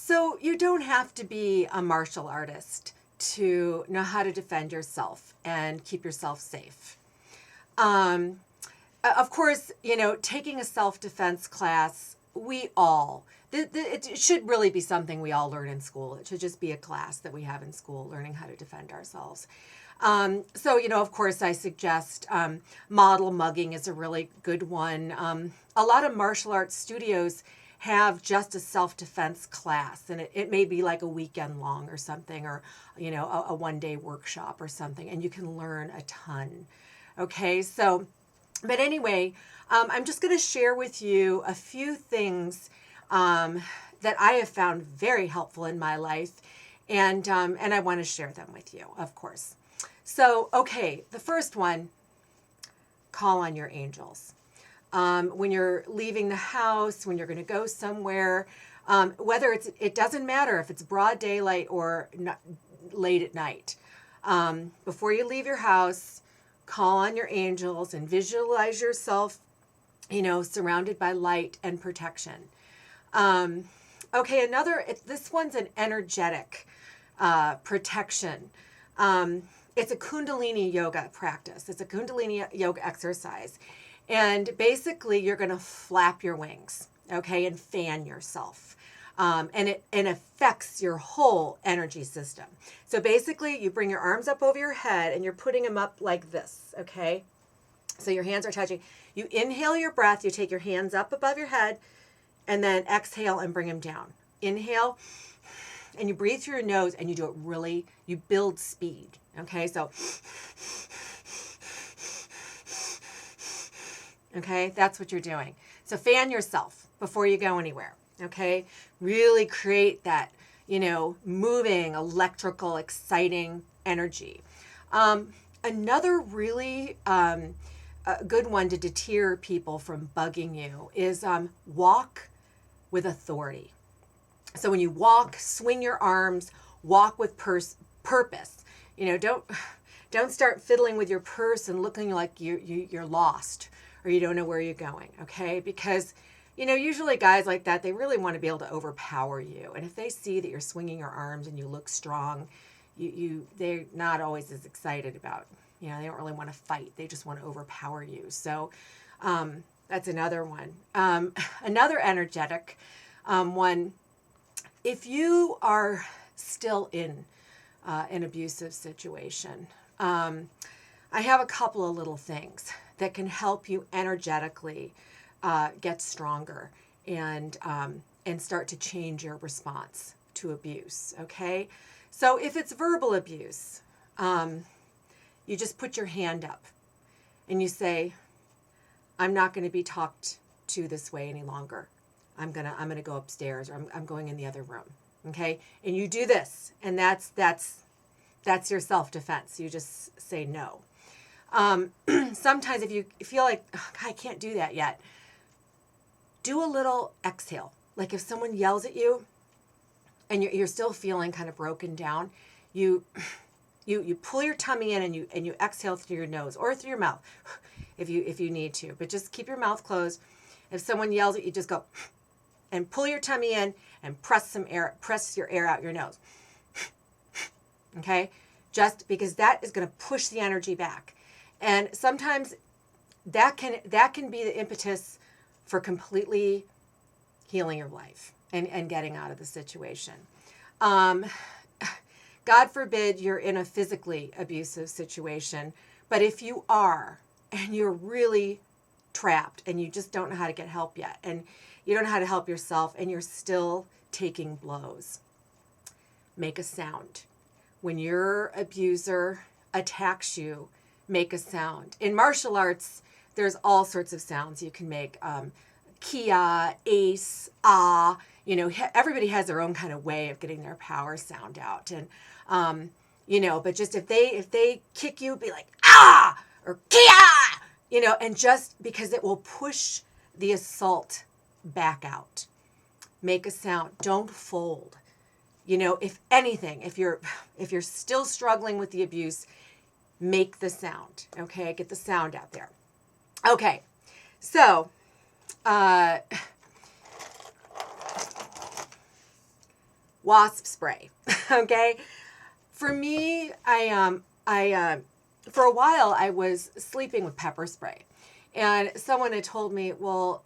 So you don't have to be a martial artist to know how to defend yourself and keep yourself safe. Of course, taking a self-defense class, it should really be something we all learn in school. It should just be a class that we have in school, learning how to defend ourselves. So, of course, I suggest model mugging is a really good one. A lot of martial arts studios have just a self-defense class, and it may be like a weekend long or something, or, a one-day workshop or something, and you can learn a ton. Okay, so, but anyway, I'm just going to share with you a few things that I have found very helpful in my life, and I want to share them with you, of course. So, okay, the first one, call on your angels. When you're leaving the house, when you're going to go somewhere, whether it doesn't matter if it's broad daylight or late at night. Before you leave your house, call on your angels and visualize yourself, surrounded by light and protection. Okay, this one's an energetic protection. It's a Kundalini yoga practice. It's a Kundalini yoga exercise. And basically, you're going to flap your wings, okay, and fan yourself. And it affects your whole energy system. So basically, you bring your arms up over your head, and you're putting them up like this, okay? So your hands are touching. You inhale your breath. You take your hands up above your head, and then exhale and bring them down. Inhale, and you breathe through your nose, and you do it you build speed, okay? So... okay, that's what you're doing. So fan yourself before you go anywhere, okay? Really create that, moving, electrical, exciting energy. Another really good one to deter people from bugging you is walk with authority. So when you walk, swing your arms, walk with purpose. Don't start fiddling with your purse and looking like you're lost, or you don't know where you're going, okay? Because, usually guys like that, they really want to be able to overpower you. And if they see that you're swinging your arms and you look strong, they're not always as excited about, they don't really want to fight. They just want to overpower you. So that's another one. Another energetic one, if you are still in an abusive situation, I have a couple of little things that can help you energetically get stronger and start to change your response to abuse, okay? So if it's verbal abuse, you just put your hand up and you say, I'm not going to be talked to this way any longer. I'm gonna go upstairs, or I'm going in the other room, okay? And you do this, and that's your self-defense. You just say no. Sometimes if you feel like, I can't do that yet, do a little exhale. Like if someone yells at you and you're still feeling kind of broken down, you pull your tummy in and you exhale through your nose or through your mouth if you need to, but just keep your mouth closed. If someone yells at you, just go and pull your tummy in and press your air out your nose. Okay? Just because that is going to push the energy back. And sometimes that can be the impetus for completely healing your life and getting out of the situation. God forbid you're in a physically abusive situation, but if you are and you're really trapped and you just don't know how to get help yet, and you don't know how to help yourself, and you're still taking blows, make a sound. When your abuser attacks you, make a sound. In martial arts, there's all sorts of sounds you can make. Kia, ace, ah, everybody has their own kind of way of getting their power sound out. And, but just if they kick you, be like, ah, or kia, and just because it will push the assault back out. Make a sound. Don't fold. If anything, if you're still struggling with the abuse, make the sound, okay? Get the sound out there. Okay, so wasp spray. Okay. For me, for a while I was sleeping with pepper spray. And someone had told me, well,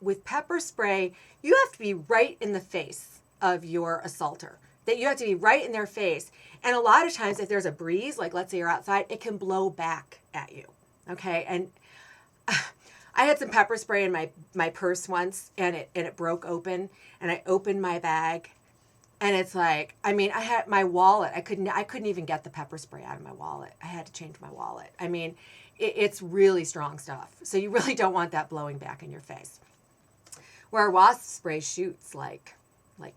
with pepper spray, you have to be right in the face of your assaulter. That you have to be right in their face. And a lot of times if there's a breeze, like let's say you're outside, it can blow back at you. Okay. And I had some pepper spray in my purse once, and it broke open, and I opened my bag, and it's like, I had my wallet. I couldn't even get the pepper spray out of my wallet. I had to change my wallet. It's really strong stuff. So you really don't want that blowing back in your face. Where wasp spray shoots like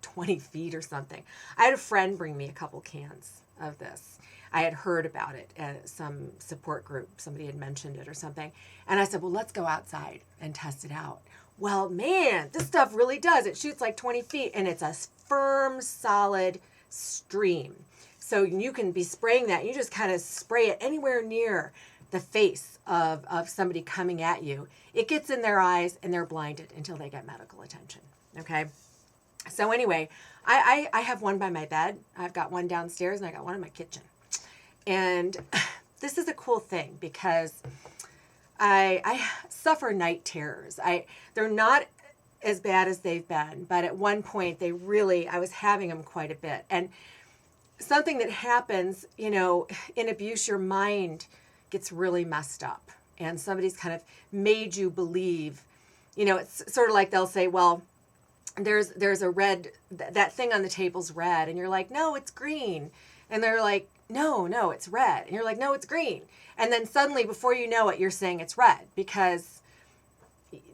20 feet or something. I had a friend bring me a couple cans of this. I had heard about it at some support group. Somebody had mentioned it or something. And I said, well, let's go outside and test it out. Well, man, this stuff really does. It shoots like 20 feet, and it's a firm, solid stream. So you can be spraying that. You just kind of spray it anywhere near the face of somebody coming at you. It gets in their eyes, and they're blinded until they get medical attention. Okay? So anyway, I have one by my bed. I've got one downstairs, and I got one in my kitchen. And this is a cool thing because I suffer night terrors. They're not as bad as they've been, but at one point I was having them quite a bit. And something that happens, in abuse, your mind gets really messed up. And somebody's kind of made you believe, it's sort of like they'll say, well, there's a red, that thing on the table's red. And you're like, no, it's green. And they're like, no, it's red. And you're like, no, it's green. And then suddenly, before you know it, you're saying it's red because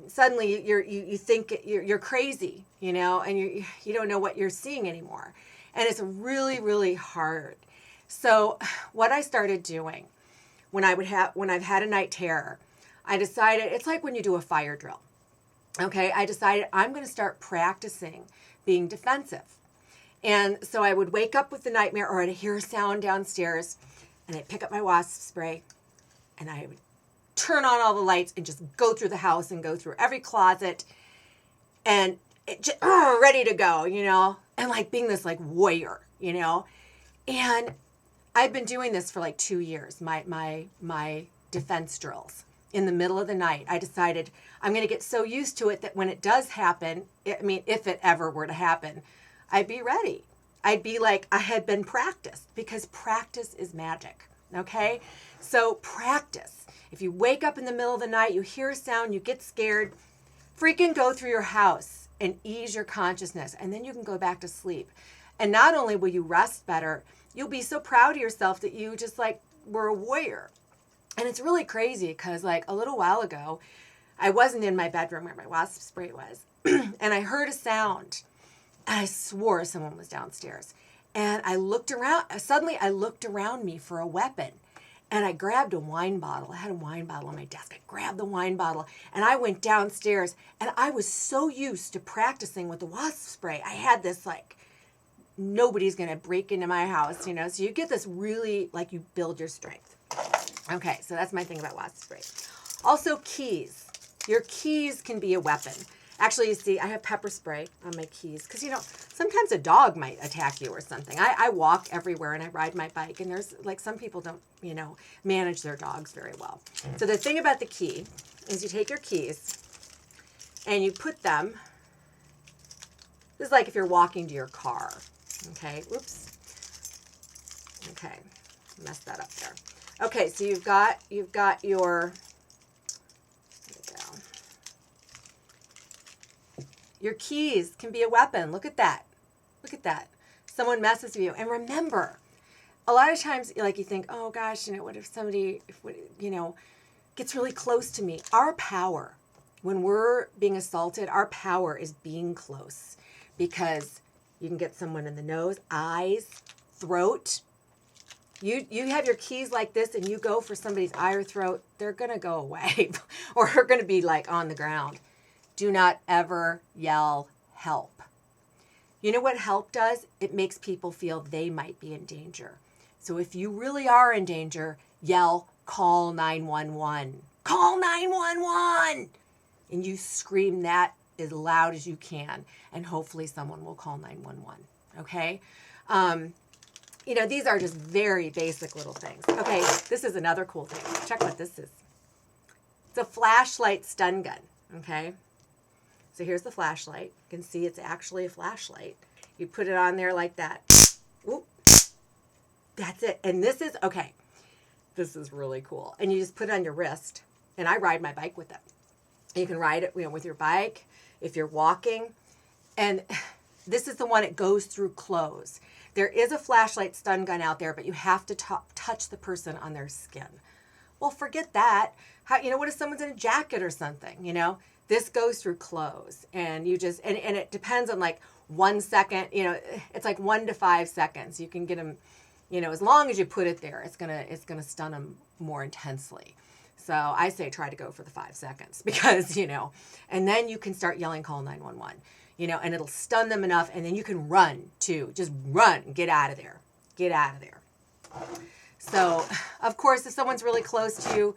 suddenly you think you're crazy, and you don't know what you're seeing anymore. And it's really, really hard. So what I started doing when I've had a night terror, I decided, it's like when you do a fire drill. Okay, I decided I'm going to start practicing being defensive. And so I would wake up with the nightmare, or I'd hear a sound downstairs, and I'd pick up my wasp spray, and I would turn on all the lights and just go through the house and go through every closet, and ready to go, and like being this like warrior, And I've been doing this for like 2 years, my defense drills. In the middle of the night, I decided I'm going to get so used to it that when it does happen, if it ever were to happen, I'd be ready. I'd be like I had been practiced, because practice is magic. Okay? So practice. If you wake up in the middle of the night, you hear a sound, you get scared, freaking go through your house and ease your consciousness. And then you can go back to sleep. And not only will you rest better, you'll be so proud of yourself that you just like were a warrior. And it's really crazy because like a little while ago, I wasn't in my bedroom where my wasp spray was. And I heard a sound. And I swore someone was downstairs. And I looked around. Suddenly, I looked around me for a weapon. And I grabbed a wine bottle. I had a wine bottle on my desk. I grabbed the wine bottle. And I went downstairs. And I was so used to practicing with the wasp spray. I had this like, nobody's going to break into my house, So you get this really, like you build your strength. Okay, so that's my thing about wasp spray. Also, keys. Your keys can be a weapon. Actually, you see, I have pepper spray on my keys because, sometimes a dog might attack you or something. I walk everywhere and I ride my bike, and there's like some people don't, manage their dogs very well. So the thing about the key is you take your keys and you put them, this is like if you're walking to your car. Okay, whoops. Okay, messed that up there. Okay, so you've got your, your keys can be a weapon. Look at that. Look at that. Someone messes with you. And remember, a lot of times, like you think, oh gosh, what if somebody, gets really close to me? Our power, when we're being assaulted, our power is being close, because you can get someone in the nose, eyes, throat. You have your keys like this and you go for somebody's eye or throat, they're going to go away or are going to be like on the ground. Do not ever yell help. You know what help does? It makes people feel they might be in danger. So if you really are in danger, yell, call 911. Call 911! And you scream that as loud as you can, and hopefully someone will call 911. Okay. You know, these are just very basic little things. Okay, this is another cool thing. Check what this is. It's a flashlight stun gun. Okay. So here's the flashlight. You can see it's actually a flashlight. You put it on there like that. Oop. That's it. And this is, okay, this is really cool. And you just put it on your wrist. And I ride my bike with it. You can ride it, you know, with your bike if you're walking. And this is the one, it goes through clothes. There is a flashlight stun gun out there, but you have to touch the person on their skin. Well, forget that. How, you know, what if someone's in a jacket or something, you know? This goes through clothes, and you just, and it depends on like 1 second, you know, it's like 1 to 5 seconds. You can get them, you know, as long as you put it there, it's gonna stun them more intensely. So I say try to go for the 5 seconds because, you know, and then you can start yelling, call 911, you know, and it'll stun them enough, and then you can run too. Just run, get out of there, get out of there. So, of course, if someone's really close to you,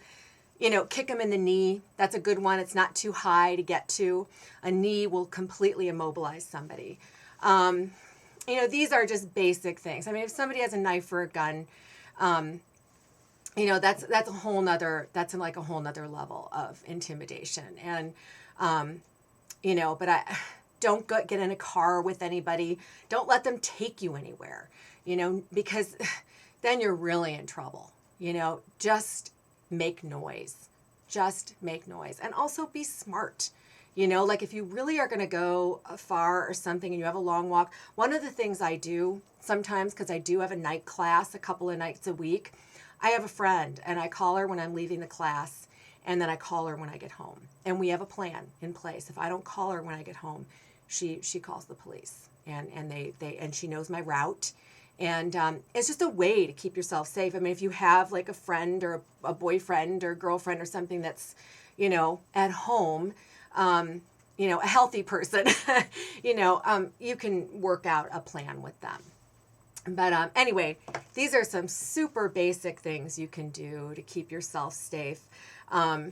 you know, kick them in the knee. That's a good one. It's not too high to get to. A knee will completely immobilize somebody. You know, these are just basic things. I mean, if somebody has a knife or a gun, you know, that's a whole nother, that's like a whole nother level of intimidation. And, you know, but don't get in a car with anybody. Don't let them take you anywhere, you know, because then you're really in trouble. You know, just make noise. Just make noise. And also be smart. You know, like if you really are going to go far or something and you have a long walk, one of the things I do sometimes, because I do have a night class a couple of nights a week, I have a friend and I call her when I'm leaving the class, and then I call her when I get home. And we have a plan in place. If I don't call her when I get home, she calls the police, and she knows my route. And it's just a way to keep yourself safe. I mean, if you have like a friend or a boyfriend or girlfriend or something that's, you know, at home, you know, a healthy person, you know, you can work out a plan with them. But anyway, these are some super basic things you can do to keep yourself safe. I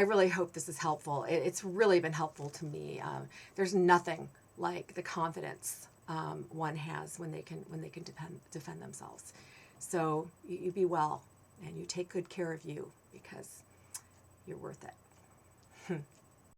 really hope this is helpful. It's really been helpful to me. There's nothing like the confidence one has when they can defend themselves. So you be well, and you take good care of you, because you're worth it.